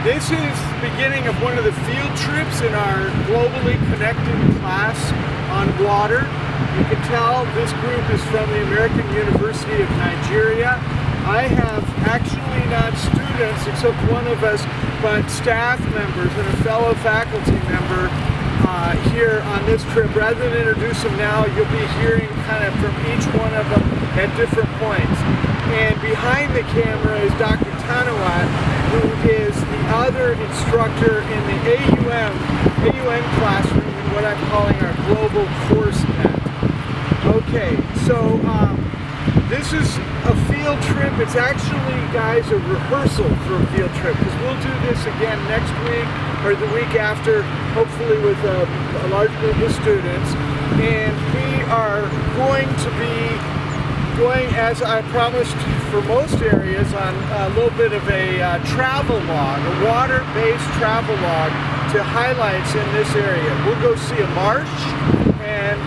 This is the beginning of one of the field trips in our globally connected class on water. You can tell this group is from the American University of Nigeria. I have actually not students, except one of us, but staff members and a fellow faculty member here on this trip. Rather than introduce them now, you'll be hearing kind of from each one of them at different points. And behind the camera is Dr. Tanawat, who is the other instructor in the AUN classroom in what I'm calling our global course net. Okay, so this is a field trip. It's actually, guys, a rehearsal for a field trip, because we'll do this again next week or the week after, hopefully with a large group of students. And we are going to be going, as I promised for most areas, on a little bit of a travel log, a water-based travel log to highlights in this area. We'll go see a marsh and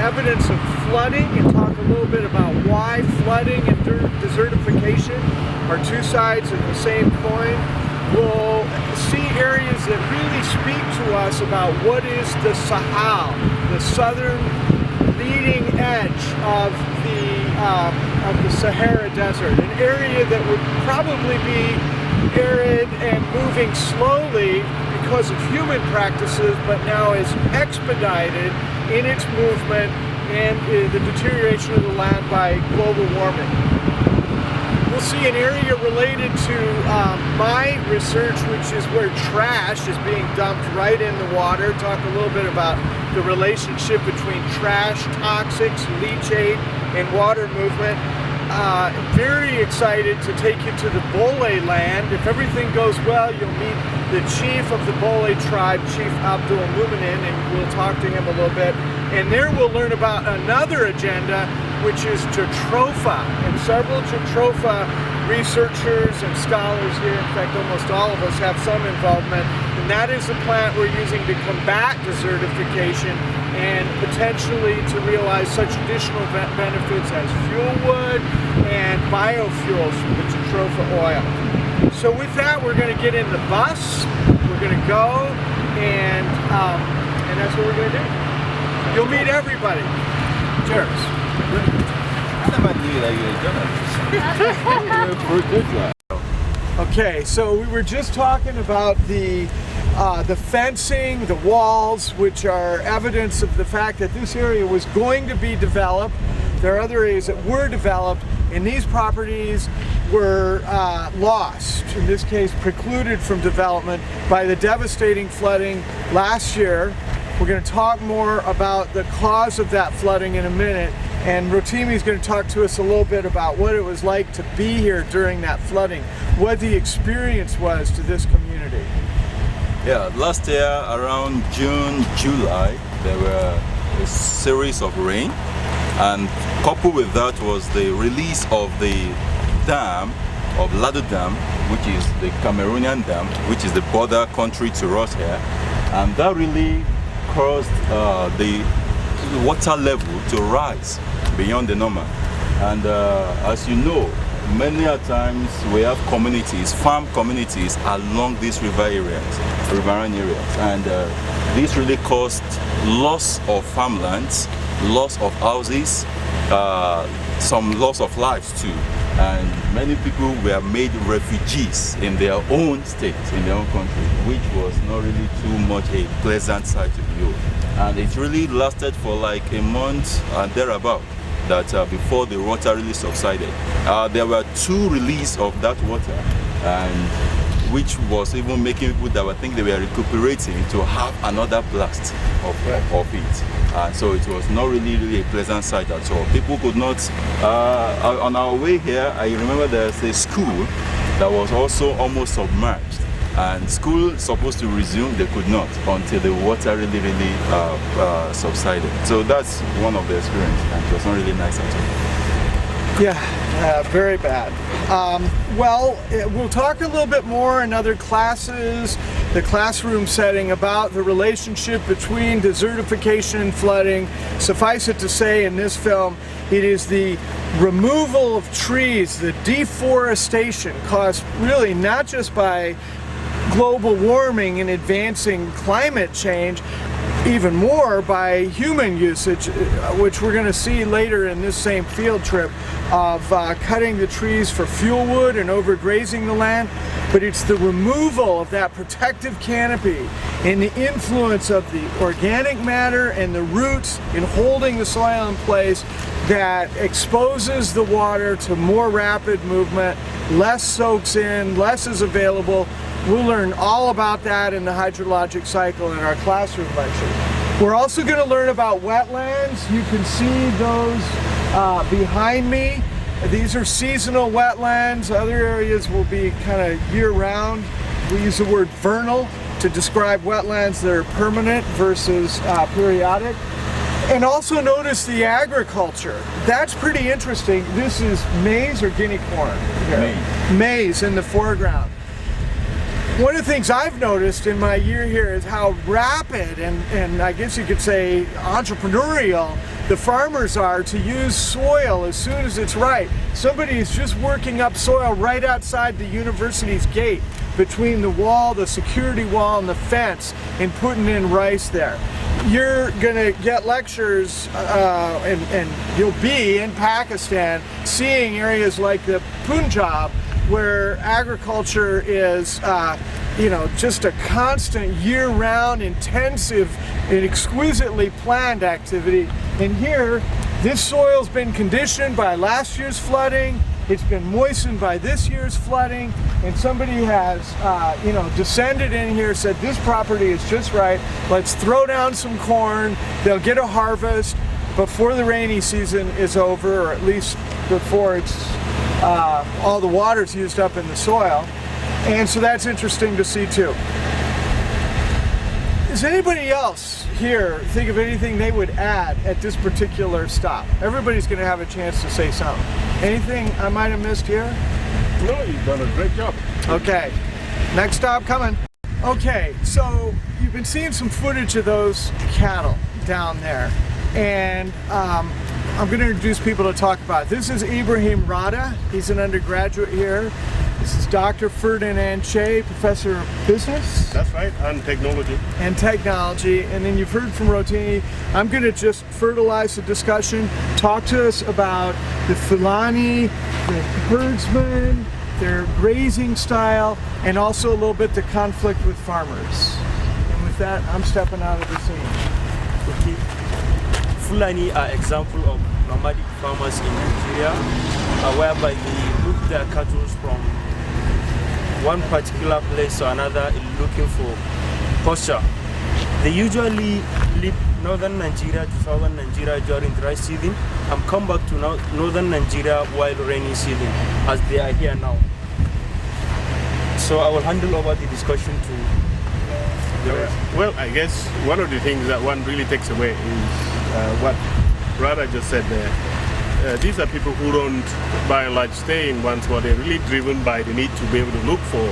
evidence of flooding, and talk a little bit about why flooding and desertification are two sides of the same coin. We'll see areas that really speak to us about what is the Sahel, the southern leading edge of the Sahara Desert, an area that would probably be arid and moving slowly because of human practices, but now is expedited in its movement and the deterioration of the land by global warming. We'll see an area related to my research, which is where trash is being dumped right in the water. Talk a little bit about the relationship between trash, toxics, leachate, and water movement. Very excited to take you to the Bole land. If everything goes well, you'll meet the chief of the Bole tribe, Chief Abdul Muminin, and we'll talk to him a little bit. And there we'll learn about another agenda, which is jatropha. And several jatropha researchers and scholars here, in fact almost all of us, have some involvement. And that is the plant we're using to combat desertification and potentially to realize such additional benefits as fuel wood and biofuels from the jatropha oil. So with that, we're going to get in the bus, we're going to go, and that's what we're going to do. You'll meet everybody. Cheers. I never knew that you were a journalist. Okay, so we were just talking about the fencing, the walls, which are evidence of the fact that this area was going to be developed. There are other areas that were developed, and these properties were lost, in this case precluded from development by the devastating flooding last year. We're going to talk more about the cause of that flooding in a minute, and Rotimi is going to talk to us a little bit about what it was like to be here during that flooding, what the experience was to this community. Yeah, last year around June, July, there were a series of rain, and coupled with that was the release of the dam, of Lado Dam, which is the Cameroonian dam, which is the border country to us here, and that really caused the water level to rise beyond the normal. And as you know, many a times we have communities, farm communities along these riverine areas, and this really caused loss of farmlands, loss of houses, some loss of lives too, and many people were made refugees in their own state, in their own country, which was not really too much a pleasant sight to behold. And it really lasted for like a month and thereabout, that before the water really subsided. There were 2 releases of that water, and which was even making people that were thinking they were recuperating to have another blast of it. And so it was not really a pleasant sight at all. People could not, on our way here, I remember there's a school that was also almost submerged. And school supposed to resume, they could not until the water really subsided. So that's one of the experiences, and it was not really nice at all. Yeah, very bad. Well, we'll talk a little bit more in other classes, the classroom setting, about the relationship between desertification and flooding. Suffice it to say, in this film, it is the removal of trees, the deforestation caused really not just by global warming and advancing climate change even more by human usage, which we're going to see later in this same field trip, of cutting the trees for fuel wood and overgrazing the land. But it's the removal of that protective canopy and the influence of the organic matter and the roots in holding the soil in place that exposes the water to more rapid movement, less soaks in, less is available. We'll learn all about that in the hydrologic cycle in our classroom lecture. We're also going to learn about wetlands. You can see those behind me. These are seasonal wetlands. Other areas will be kind of year-round. We use the word vernal to describe wetlands that are permanent versus periodic. And also notice the agriculture. That's pretty interesting. This is maize or guinea corn? Maize in the foreground. One of the things I've noticed in my year here is how rapid and I guess you could say entrepreneurial the farmers are to use soil as soon as it's right. Somebody is just working up soil right outside the university's gate between the wall, the security wall, and the fence, and putting in rice there. You're gonna get lectures and you'll be in Pakistan seeing areas like the Punjab where agriculture is just a constant year-round intensive and exquisitely planned activity. And here this soil's been conditioned by last year's flooding, it's been moistened by this year's flooding, and somebody has descended in here, said this property is just right, let's throw down some corn. They'll get a harvest before the rainy season is over, or at least before it's all the water's used up in the soil. And so that's interesting to see too. Does anybody else here think of anything they would add at this particular stop? Everybody's going to have a chance to say something. Anything I might have missed here? No, you've done a great job. Okay, next stop coming. Okay, so you've been seeing some footage of those cattle down there, and I'm going to introduce people to talk about it. This is Ibrahim Rada. He's an undergraduate here. This is Dr. Ferdinand Che, professor of business. That's right, and technology. And technology. And then you've heard from Rotini. I'm going to just fertilize the discussion. Talk to us about the Fulani, the herdsmen, their grazing style, and also a little bit the conflict with farmers. And with that, I'm stepping out of the scene. Okay. Fulani are example of nomadic farmers in Nigeria, whereby they move their cattle from one particular place to another in looking for pasture. They usually leave northern Nigeria to southern Nigeria during dry season and come back to northern Nigeria while rainy season, as they are here now. So I will handle over the discussion to the rest. Well, I guess one of the things that one really takes away is what Rada just said there. These are people who don't, by and large, stay in one spot. They're really driven by the need to be able to look for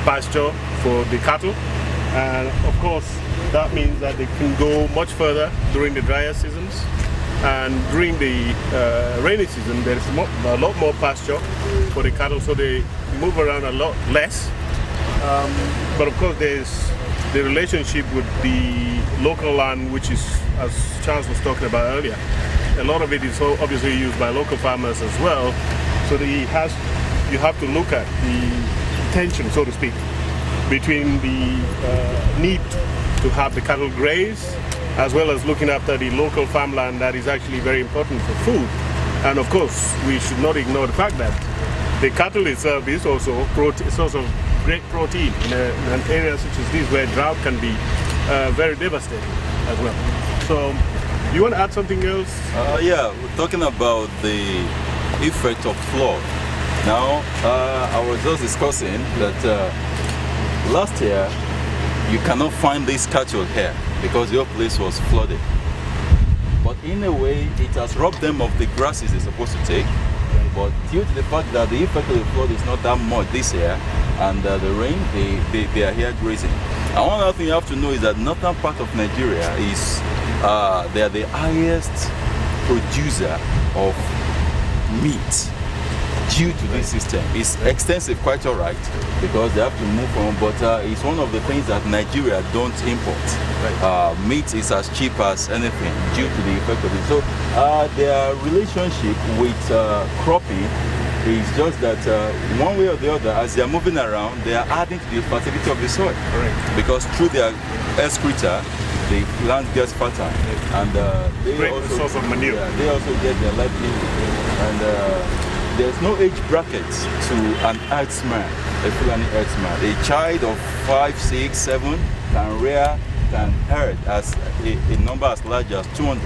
pasture for the cattle. And of course, that means that they can go much further during the drier seasons. And during the rainy season, there is a lot more pasture for the cattle, so they move around a lot less. But of course, there's the relationship with the local land, which is, as Charles was talking about earlier, a lot of it is obviously used by local farmers as well. So you have to look at the tension, so to speak, between the need to have the cattle graze, as well as looking after the local farmland that is actually very important for food. And of course, we should not ignore the fact that the cattle itself is also a source of great protein in an area such as this, where drought can be very devastating as well. So, you want to add something else? Yeah, we're talking about the effect of flood. Now, I was just discussing that last year you cannot find this cattle here because your place was flooded. But in a way, it has robbed them of the grasses they're supposed to take. But due to the fact that the effect of the flood is not that much this year, and the rain, they are here grazing. And one other thing you have to know is that northern part of Nigeria is they are the highest producer of meat. due to this system. It's extensive, quite all right, because they have to move on, but it's one of the things that Nigeria don't import. Meat is as cheap as anything due to the effect of it. So their relationship with cropping is just that one way or the other, as they are moving around, they are adding to the fertility of the soil. Because through their excreta, the land gets fertile, and they also source of manure. They also get their livelihood. And there's no age bracket to an herdsman, a Fulani herdsman. A child of 5, 6, 7 can herd as a number as large as 200,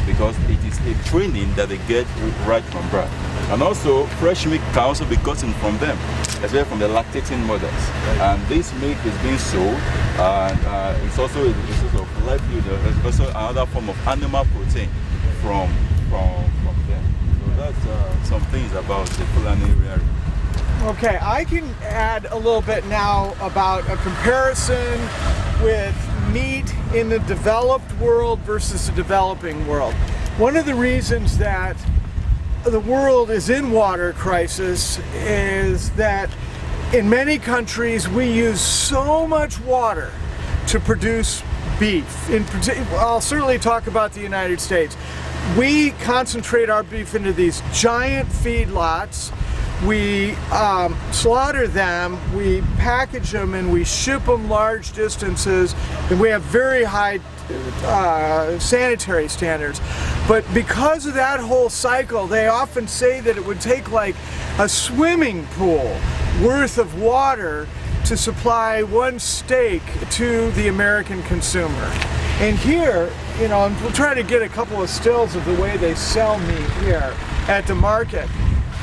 because it is a training that they get right from birth. And also, fresh milk can also be gotten from them, especially from the lactating mothers. And this milk is being sold, and it's also a source of livelihood. It's also another form of animal protein from them. So that's some things about the Fulani area. Okay, I can add a little bit now about a comparison with meat in the developed world versus the developing world. One of the reasons that the world is in water crisis is that in many countries we use so much water to produce beef. I'll certainly talk about the United States. We concentrate our beef into these giant feedlots. We slaughter them, we package them, and we ship them large distances, and we have very high sanitary standards. But because of that whole cycle, they often say that it would take like a swimming pool worth of water to supply one steak to the American consumer. And here, you know, we'll try to get a couple of stills of the way they sell meat here at the market.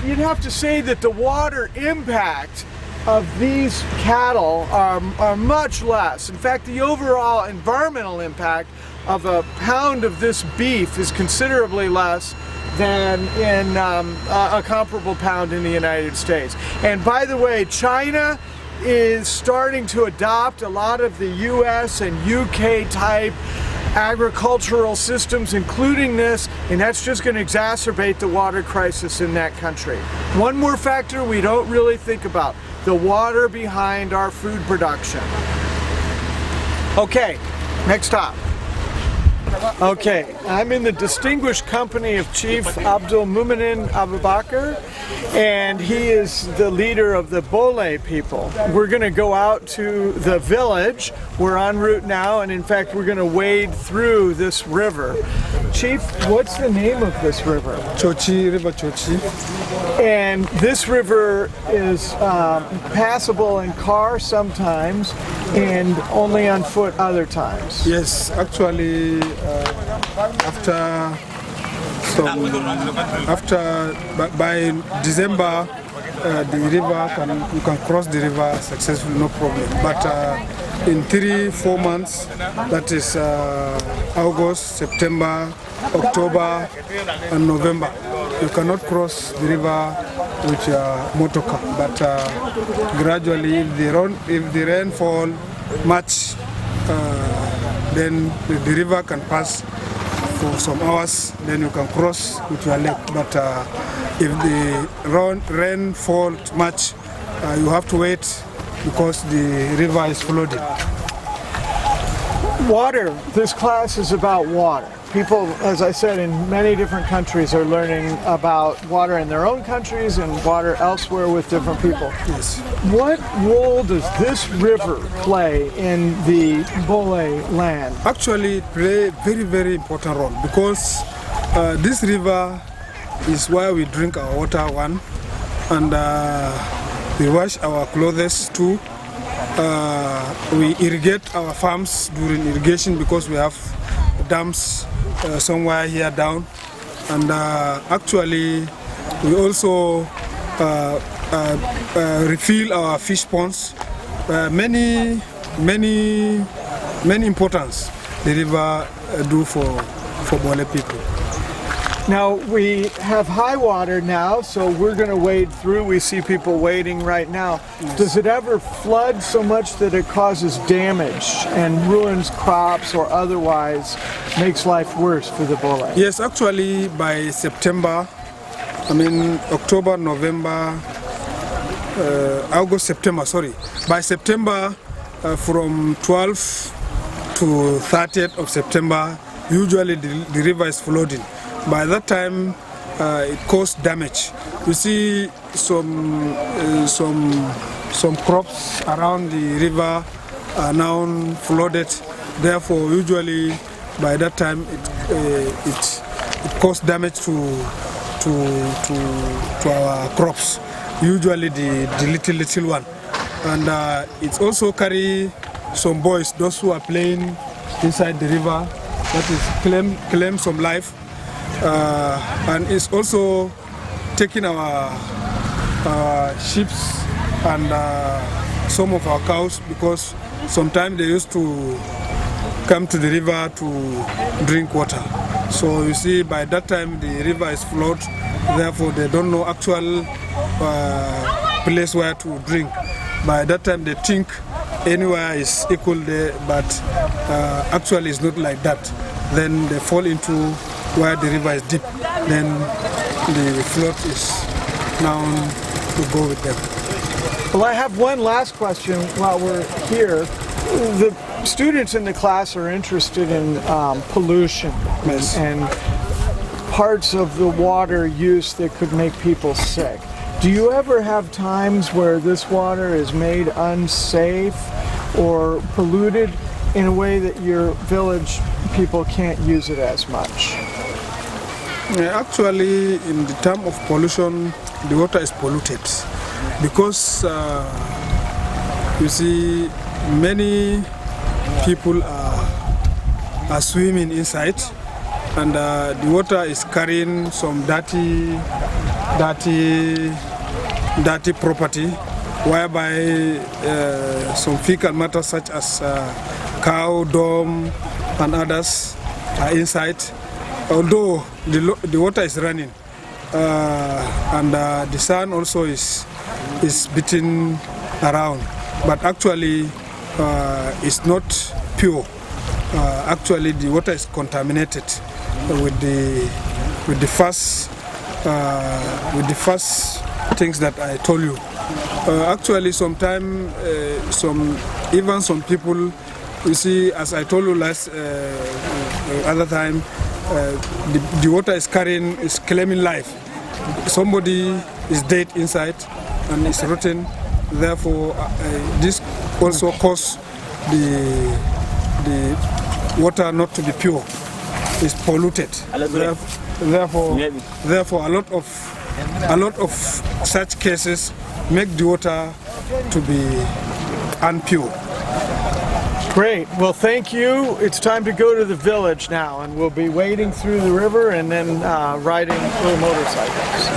You'd have to say that the water impact of these cattle are much less. In fact, the overall environmental impact of a pound of this beef is considerably less than in a comparable pound in the United States. And by the way, China is starting to adopt a lot of the US and UK type agricultural systems, including this, and that's just going to exacerbate the water crisis in that country. One more factor we don't really think about: the water behind our food production. Okay, next stop. Okay, I'm in the distinguished company of Chief Abdul Muminin Abubakar, and he is the leader of the Bole people. We're going to go out to the village. We're en route now, and in fact we're going to wade through this river. Chief, what's the name of this river? Chochi, River Chochi. And this river is passable in car sometimes and only on foot other times. Yes, actually, by December, the river you can cross the river successfully, no problem. But in 3-4 months, that is August, September, October, and November, you cannot cross the river with your motor car. But gradually, if the rainfall much, then the river can pass for some hours, then you can cross with your leg. But if the rain falls much, you have to wait because the river is flooding. Water. This class is about water. People, as I said, in many different countries are learning about water in their own countries and water elsewhere with different people. Yes. What role does this river play in the Bole land? Actually, it plays a very, very important role because this river is where we drink our water, one, and we wash our clothes too. We irrigate our farms during irrigation because we have dams somewhere here down, and actually we also refill our fish ponds. Many importance the river do for Bole people. Now we have high water now, so we're going to wade through. We see people wading right now. Yes. Does it ever flood so much that it causes damage and ruins crops or otherwise makes life worse for the Bole? Yes, actually by September I mean October, November, August, September, sorry. By September, from 12th to 30th of September, usually the river is flooding. By that time, it caused damage. You see some crops around the river are now flooded. Therefore, usually by that time it caused damage to our crops. Usually the little one, and it also carry some boys, those who are playing inside the river, that is claim some life, and it's also taking our sheep and some of our cows, because sometimes they used to come to the river to drink water. So you see, by that time the river is flooded, therefore they don't know actual place where to drink. By that time they think anywhere is equal there, but actually it's not like that. Then they fall into where the river is deep. Then the flood is now to go with them. Well, I have one last question while we're here. The students in the class are interested in pollution and parts of the water use that could make people sick. Do you ever have times where this water is made unsafe or polluted in a way that your village people can't use it as much? Actually, in the term of pollution, the water is polluted because you see many people are swimming inside, and the water is carrying some dirty property, whereby some fecal matter such as cow, dung, and others are inside. Although the water is running, and the sun also is beating around, but actually it's not pure. Actually, the water is contaminated with the first things that I told you. Actually, sometimes some people, you see, as I told you last other time, the water is claiming life. Somebody is dead inside and is rotten. Therefore, this also causes the water not to be pure. It's polluted. Therefore, a lot of such cases make the water to be unpure. Great. Well, thank you. It's time to go to the village now, and we'll be wading through the river and then riding little motorcycles.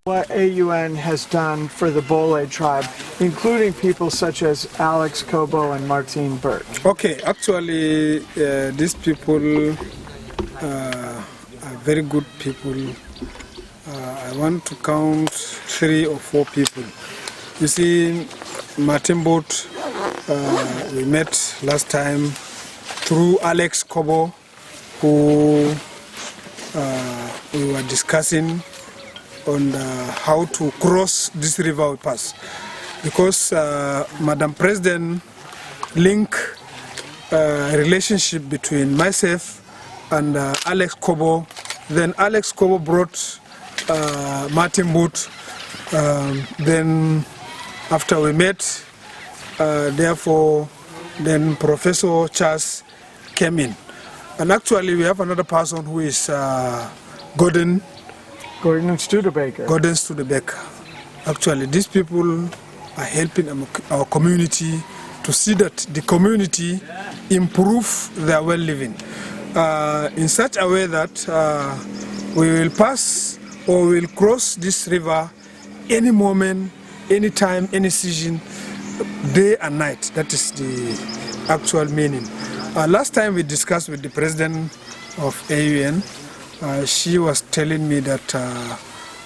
What AUN has done for the Bole tribe, including people such as Alex Kobo and Martine Birch. Okay, actually, these people are very good people. I want to count 3 or 4 people. You see, Martin Boat, we met last time, through Alex Kobo, who we were discussing on how to cross this river pass, because Madam President linked relationship between myself and Alex Kobo. Then Alex Kobo brought Martin Booth. Then after we met, therefore, then Professor Charles came in. And actually we have another person who is Gordon Studebaker. Gordon Studebaker. Actually, these people are helping our community to see that the community improve their well-living in such a way that we will pass or we will cross this river any moment, any time, any season, day and night. That is the actual meaning. Last time we discussed with the president of AUN, she was telling me that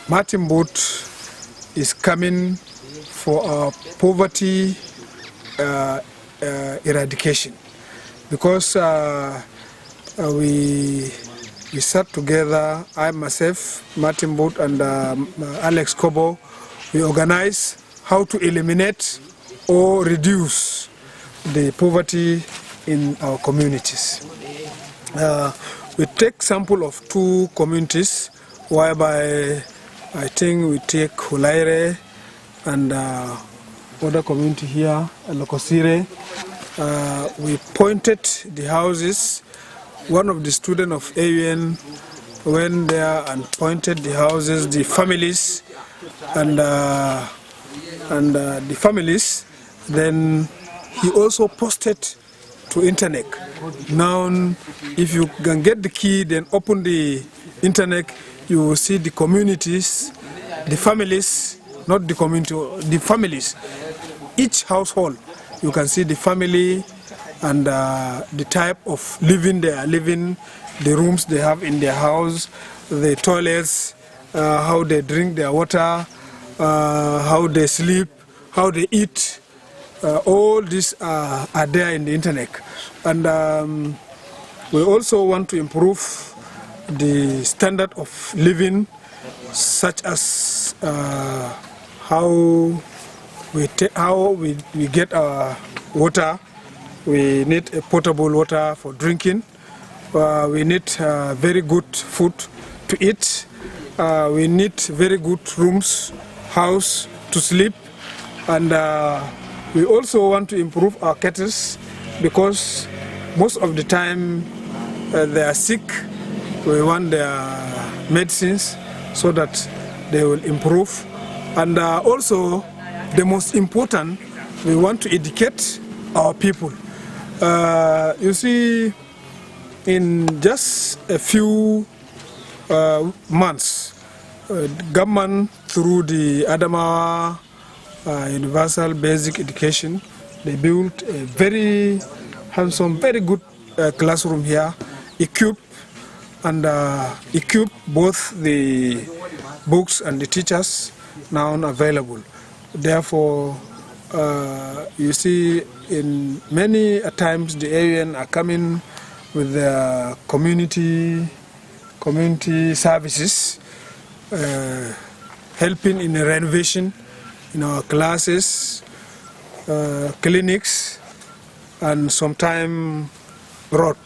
Martin Booth is coming for poverty eradication, because we sat together, I myself, Martin Booth and Alex Kobo, we organized how to eliminate or reduce the poverty in our communities. We take sample of 2 communities, whereby I think we take Hulaire and other community here, Lokosire. We pointed the houses. One of the students of AUN went there and pointed the houses, the families, and the families. Then he also posted to internet. Now, if you can get the key, then open the internet, you will see the communities, the families, not the community, the families. Each household, you can see the family and the type of living they are living, the rooms they have in their house, the toilets, how they drink their water, how they sleep, how they eat. All these are there in the internet. And we also want to improve the standard of living, such as how we get our water. We need a potable water for drinking. We need very good food to eat. We need very good rooms, house to sleep. And we also want to improve our cattle, because most of the time they are sick. We want their medicines so that they will improve. And also, the most important, we want to educate our people. You see, in just a few months, government through the Adamawa Universal Basic Education, they built a very handsome, very good classroom here, equipped both the books and the teachers now available. Therefore, you see, in many times the AUN are coming with their community services, helping in the renovation in our classes, clinics, and sometimes road.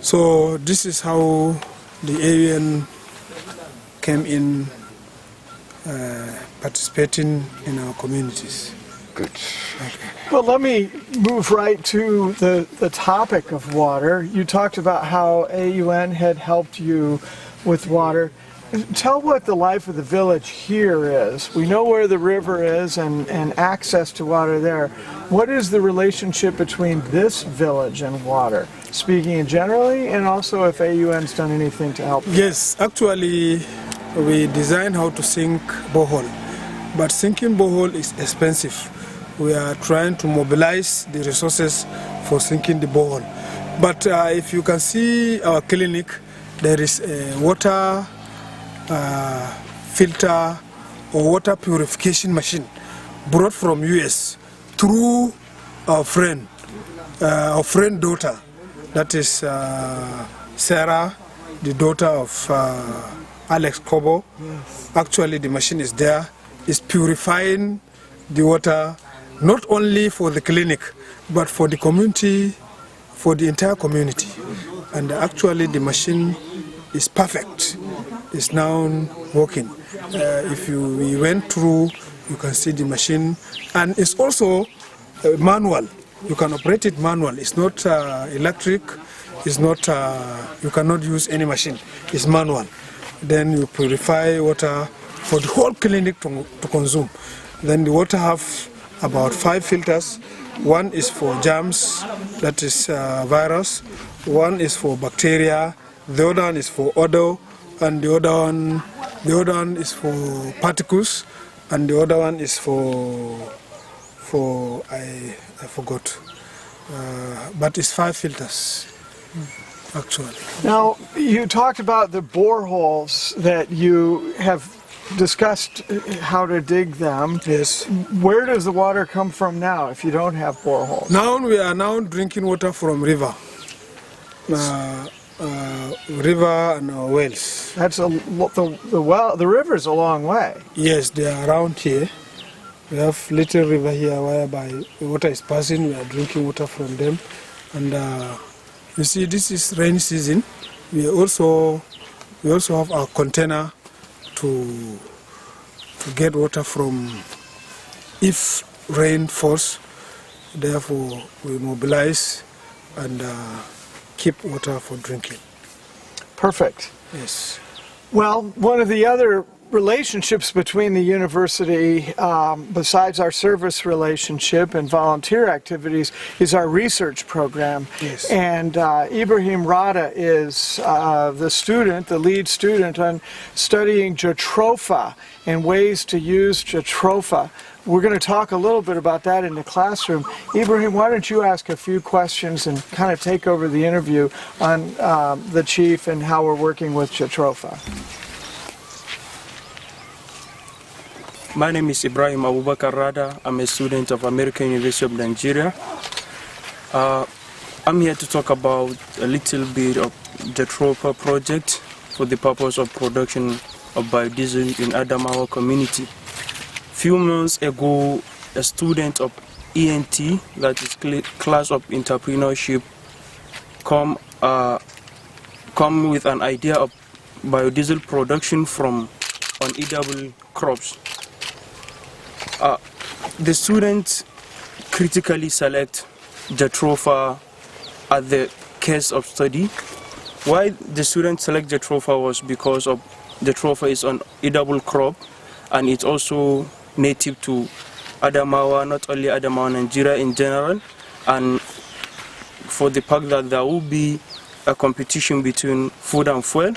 So this is how the AUN came in participating in our communities. Good. Well, let me move right to the topic of water. You talked about how AUN had helped you with water. Tell what the life of the village here is. We know where the river is and access to water there. What is the relationship between this village and water? Speaking generally, and also if AUN's done anything to help. Yes, actually we designed how to sink borehole, but sinking borehole is expensive. We are trying to mobilize the resources for sinking the borehole. But if you can see our clinic, there is a water filter or water purification machine brought from US through our friend daughter. that is Sarah, the daughter of Alex Kobo. Yes. Actually, the machine is there. It's purifying the water, not only for the clinic, but for the community, for the entire community. And actually, the machine is perfect. It's now working. If we went through, you can see the machine, and it's also manual. You can operate it manual. It's not electric. It's not. You cannot use any machine. It's manual. Then you purify water for the whole clinic to consume. Then the water have about 5 filters. One is for germs, that is virus. One is for bacteria. The other one is for odor, and the other one is for particles, and the other one is for I forgot. But it's 5 filters. Actually. Now, you talked about the boreholes that you have discussed how to dig them. Yes. Where does the water come from now if you don't have boreholes? Now we are now drinking water from river. River and wells. That's the river's a long way. Yes, they are around here. We have little river here whereby water is passing. We are drinking water from them, and you see, this is rainy season. We also have our container to get water from if rain falls. Therefore, we mobilize and keep water for drinking. Perfect. Yes. Well, one of the other relationships between the university, besides our service relationship and volunteer activities, is our research program. Yes. And Ibrahim Rada is the lead student on studying jatropha and ways to use jatropha. We're going to talk a little bit about that in the classroom. Ibrahim, why don't you ask a few questions and kind of take over the interview on the chief and how we're working with jatropha. My name is Ibrahim Abubakar Rada. I'm a student of American University of Nigeria. I'm here to talk about a little bit of jatropha project for the purpose of production of biodiesel in Adamawa community. Few months ago, a student of ENT, that is class of entrepreneurship, come with an idea of biodiesel production from uneatable crops. The students critically select jatropha as the case of study. Why the students select jatropha was because of jatropha is an edible crop, and it's also native to Adamawa, not only Adamawa, Nigeria in general, and for the fact that there will be a competition between food and fuel,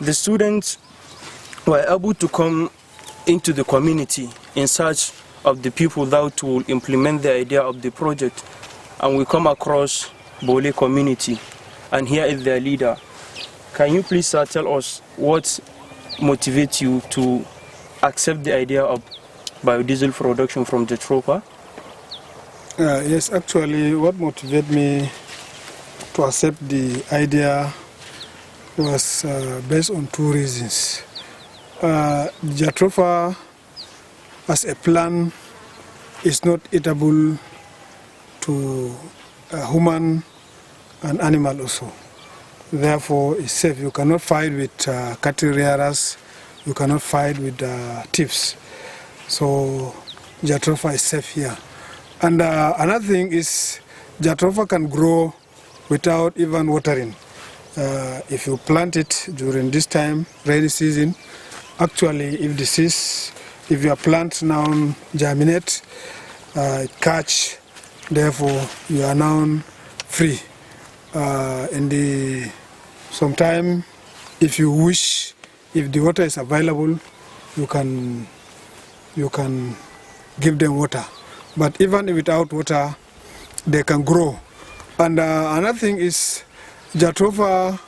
the students were able to come into the community in search of the people that will implement the idea of the project, and we come across Bole community, and here is their leader. Can you please tell us what motivates you to accept the idea of biodiesel production from jatropha? Yes, actually what motivated me to accept the idea was based on 2 reasons. Jatropha as a plant is not eatable to human and animal also. Therefore, it's safe. You cannot fight with cattle rearers. You cannot fight with thieves. So jatropha is safe here. And another thing is jatropha can grow without even watering. If you plant it during this time, rainy season, actually if your plant now germinate, catch, therefore you are now free. Sometime if you wish, if the water is available, you can give them water. But even without water, they can grow. And another thing is jatropha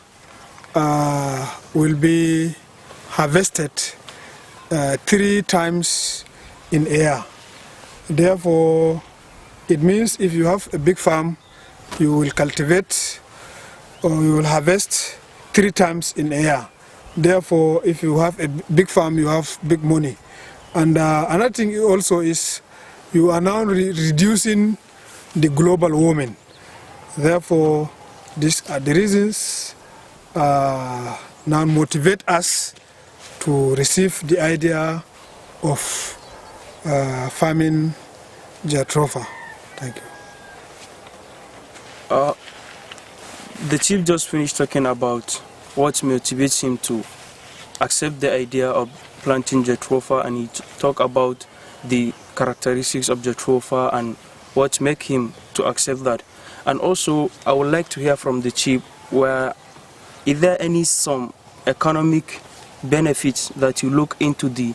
will be harvested 3 times in a year. Therefore, it means if you have a big farm, you will cultivate or you will harvest 3 times in a year. Therefore, if you have a big farm, you have big money. And another thing also is you are now reducing the global warming. Therefore, these are the reasons now motivate us to receive the idea of farming jatropha. Thank you. The chief just finished talking about what motivates him to accept the idea of planting jatropha, and he talked about the characteristics of jatropha and what make him to accept that. And also, I would like to hear from the chief, is there some economic benefits that you look into the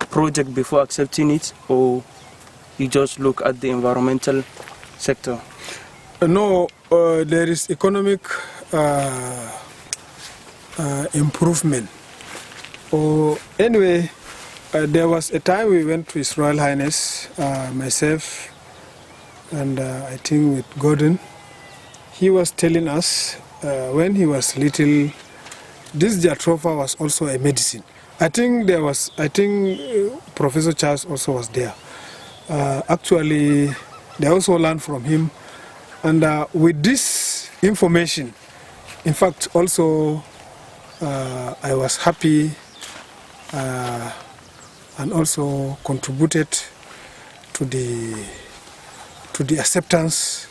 project before accepting it, or you just look at the environmental sector? No, there is economic improvement. Anyway, there was a time we went to His Royal Highness, myself, and I think with Gordon. He was telling us when he was little, this jatropha was also a medicine. I think Professor Charles also was there. Actually, they also learned from him. And with this information, in fact, also I was happy and also contributed to the acceptance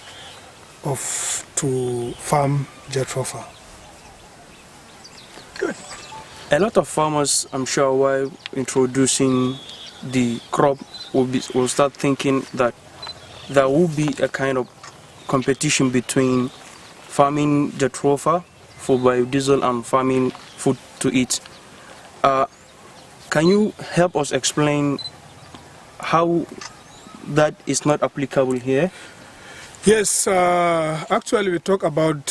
to farm jatropha. Good. A lot of farmers, I'm sure, while introducing the crop, will start thinking that there will be a kind of competition between farming jatropha for biodiesel and farming food to eat. Can you help us explain how that is not applicable here? Yes, actually we talk about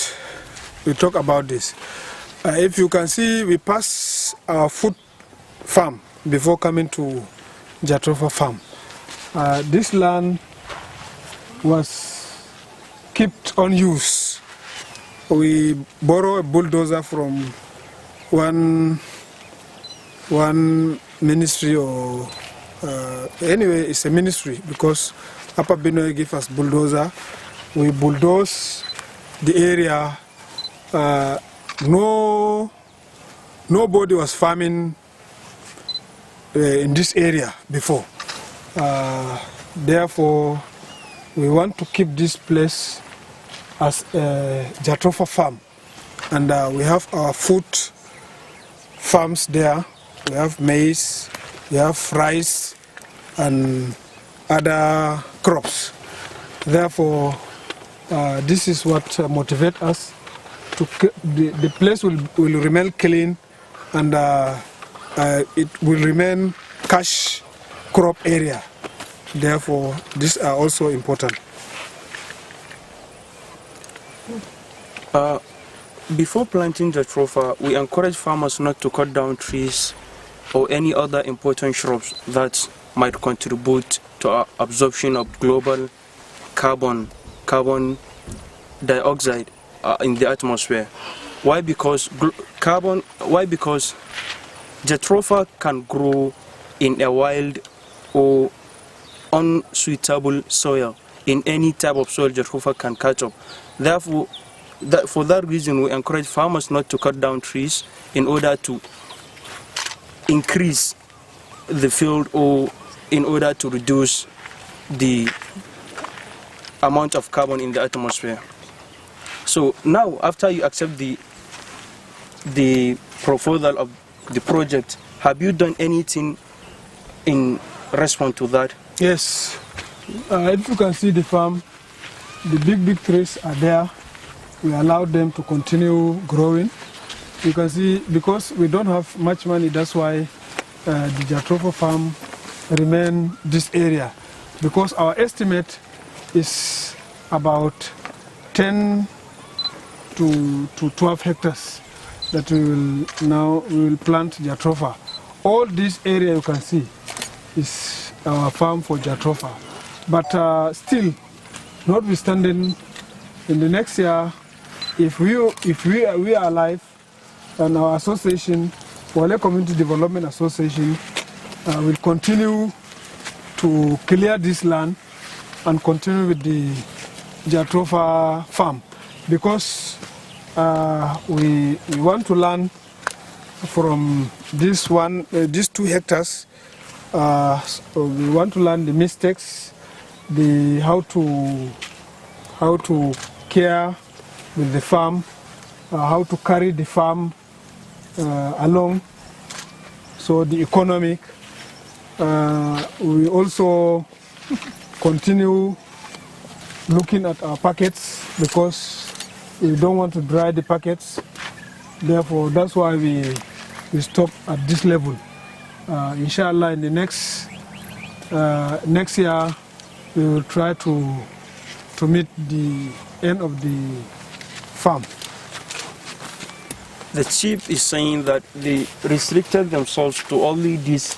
this. If you can see, we pass our food farm before coming to jatropha farm. This land was kept unused. We borrow a bulldozer from one ministry, or anyway, it's a ministry, because Upper Benue gave us bulldozer. We bulldoze the area. Nobody was farming in this area before. Therefore, we want to keep this place as a jatropha farm, and we have our food farms there. We have maize, we have rice, and other crops. Therefore, this is what motivates us to the place will remain clean, and it will remain cash crop area. Therefore, these are also important. Before planting jatropha, we encourage farmers not to cut down trees or any other important shrubs that might contribute to absorption of global carbon dioxide in the atmosphere. Why? Because jatropha can grow in a wild or unsuitable soil. In any type of soil, jatropha can catch up. Therefore, for that reason, we encourage farmers not to cut down trees in order to increase the field, or in order to reduce the amount of carbon in the atmosphere. So now, after you accept the proposal of the project, have you done anything in response to that? Yes. If you can see the farm, the big trees are there. We allowed them to continue growing. You can see, because we don't have much money, that's why the jatropha farm remain this area. Because our estimate is about 10 to 12 hectares that we will plant jatropha. All this area you can see is our farm for jatropha. But still, notwithstanding in the next year, if we are alive, and our association, Wale Community Development Association, will continue to clear this land and continue with the Jatropha farm, because we want to learn from these 2 hectares. We want to learn the mistakes, how to care with the farm, how to carry the farm along. So the economic. We also continue looking at our packets, because we don't want to dry the packets. Therefore, that's why we stop at this level. Inshallah, in the next year, we will try to meet the end of the farm. The chief is saying that they restricted themselves to only these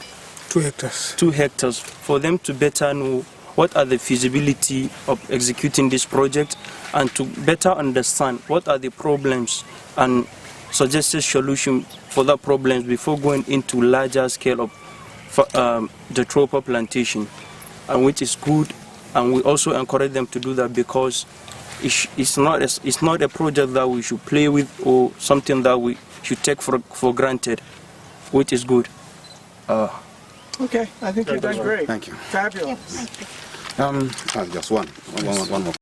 2 hectares. 2 hectares for them to better know what are the feasibility of executing this project, and to better understand what are the problems and suggested solution for the problems before going into larger scale of the Jatropha plantation, and which is good. And we also encourage them to do that, because it's not a project that we should play with or something that we should take for granted, which is good. Okay, I think you've done great. Thank you. Fabulous. Just one more.